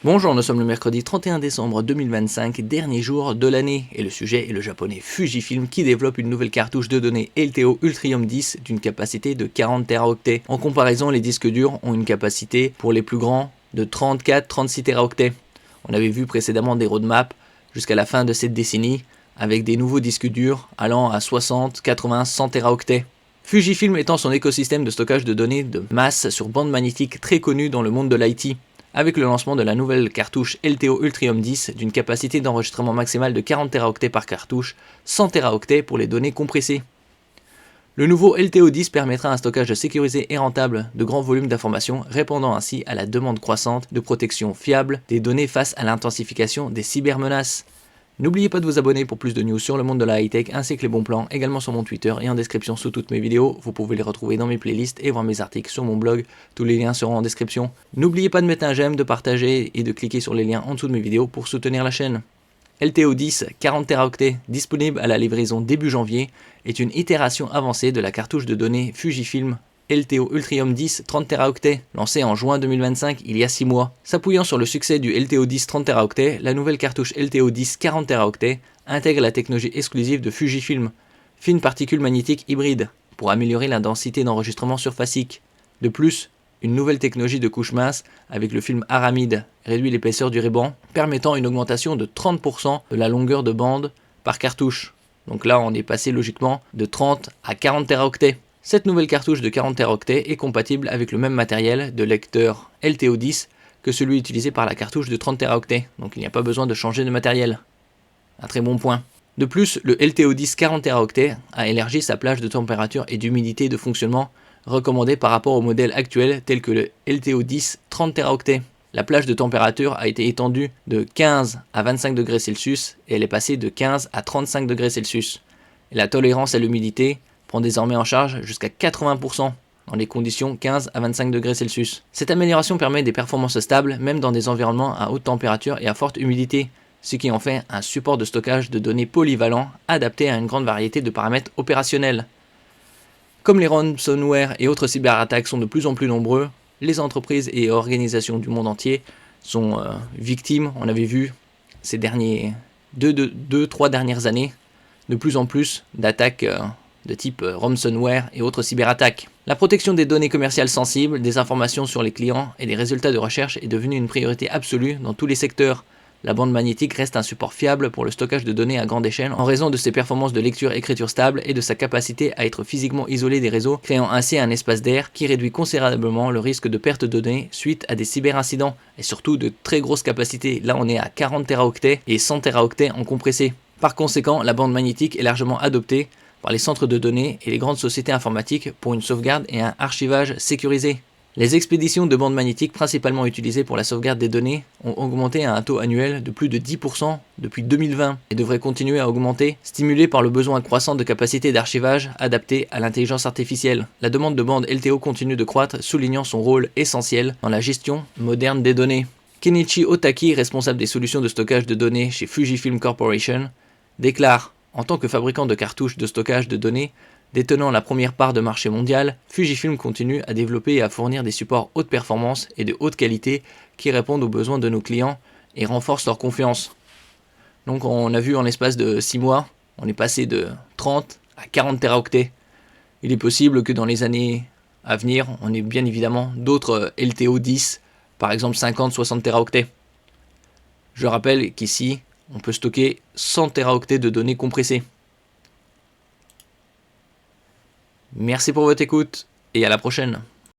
Bonjour, nous sommes le mercredi 31 décembre 2025, dernier jour de l'année, et le sujet est le japonais Fujifilm qui développe une nouvelle cartouche de données LTO Ultrium 10 d'une capacité de 40 Teraoctets. En comparaison, les disques durs ont une capacité pour les plus grands de 34-36 Teraoctets. On avait vu précédemment des roadmaps jusqu'à la fin de cette décennie avec des nouveaux disques durs allant à 60, 80, 100 Teraoctets. Fujifilm étend son écosystème de stockage de données de masse sur bande magnétique très connu dans le monde de l'IT, avec le lancement de la nouvelle cartouche LTO Ultrium 10 d'une capacité d'enregistrement maximale de 40 Teraoctets par cartouche, 100 Teraoctets pour les données compressées. Le nouveau LTO 10 permettra un stockage sécurisé et rentable de grands volumes d'informations, répondant ainsi à la demande croissante de protection fiable des données face à l'intensification des cybermenaces. N'oubliez pas de vous abonner pour plus de news sur le monde de la high-tech ainsi que les bons plans, également sur mon Twitter et en description sous toutes mes vidéos. Vous pouvez les retrouver dans mes playlists et voir mes articles sur mon blog. Tous les liens seront en description. N'oubliez pas de mettre un j'aime, de partager et de cliquer sur les liens en dessous de mes vidéos pour soutenir la chaîne. LTO 10 40 Teraoctets, disponible à la livraison début janvier, est une itération avancée de la cartouche de données Fujifilm LTO Ultrium 10 30 Teraoctets, lancée en juin 2025 il y a 6 mois. S'appuyant sur le succès du LTO 10 30 Teraoctets, la nouvelle cartouche LTO 10 40 Teraoctets intègre la technologie exclusive de Fujifilm, fine particule magnétique hybride, pour améliorer la densité d'enregistrement surfacique. De plus, une nouvelle technologie de couche mince avec le film aramide réduit l'épaisseur du ruban, permettant une augmentation de 30% de la longueur de bande par cartouche. Donc là, on est passé logiquement de 30 à 40 Teraoctets. Cette nouvelle cartouche de 40 Teraoctets est compatible avec le même matériel de lecteur LTO 10 que celui utilisé par la cartouche de 30 Teraoctets, donc il n'y a pas besoin de changer de matériel. Un très bon point. De plus, le LTO 10 40 Teraoctets a élargi sa plage de température et d'humidité de fonctionnement recommandée par rapport au modèle actuel tel que le LTO 10 30 Teraoctets. La plage de température a été étendue de 15 à 25 degrés Celsius et elle est passée de 15 à 35 degrés Celsius. Et la tolérance à l'humidité prend désormais en charge jusqu'à 80% dans les conditions 15 à 25 degrés Celsius. Cette amélioration permet des performances stables même dans des environnements à haute température et à forte humidité, ce qui en fait un support de stockage de données polyvalent adapté à une grande variété de paramètres opérationnels. Comme les ransomware et autres cyberattaques sont de plus en plus nombreux, les entreprises et organisations du monde entier sont victimes, on avait vu ces derniers 2-3 dernières années, de plus en plus d'attaques de type ransomware et autres cyberattaques. La protection des données commerciales sensibles, des informations sur les clients et des résultats de recherche est devenue une priorité absolue dans tous les secteurs. La bande magnétique reste un support fiable pour le stockage de données à grande échelle en raison de ses performances de lecture-écriture stable et de sa capacité à être physiquement isolée des réseaux, créant ainsi un espace d'air qui réduit considérablement le risque de perte de données suite à des cyberincidents et surtout de très grosses capacités. Là on est à 40 Teraoctets et 100 Teraoctets en compressé. Par conséquent, la bande magnétique est largement adoptée par les centres de données et les grandes sociétés informatiques pour une sauvegarde et un archivage sécurisé. Les expéditions de bande magnétique principalement utilisées pour la sauvegarde des données ont augmenté à un taux annuel de plus de 10% depuis 2020 et devraient continuer à augmenter, stimulées par le besoin croissant de capacités d'archivage adaptées à l'intelligence artificielle. La demande de bande LTO continue de croître, soulignant son rôle essentiel dans la gestion moderne des données. Kenichi Otaki, responsable des solutions de stockage de données chez Fujifilm Corporation, déclare: en tant que fabricant de cartouches de stockage de données, détenant la première part de marché mondial, Fujifilm continue à développer et à fournir des supports haute performance et de haute qualité qui répondent aux besoins de nos clients et renforcent leur confiance. Donc on a vu en l'espace de 6 mois, on est passé de 30 à 40 Teraoctets. Il est possible que dans les années à venir, on ait bien évidemment d'autres LTO 10, par exemple 50-60 Teraoctets. Je rappelle qu'ici, on peut stocker 100 Teraoctets de données compressées. Merci pour votre écoute et à la prochaine.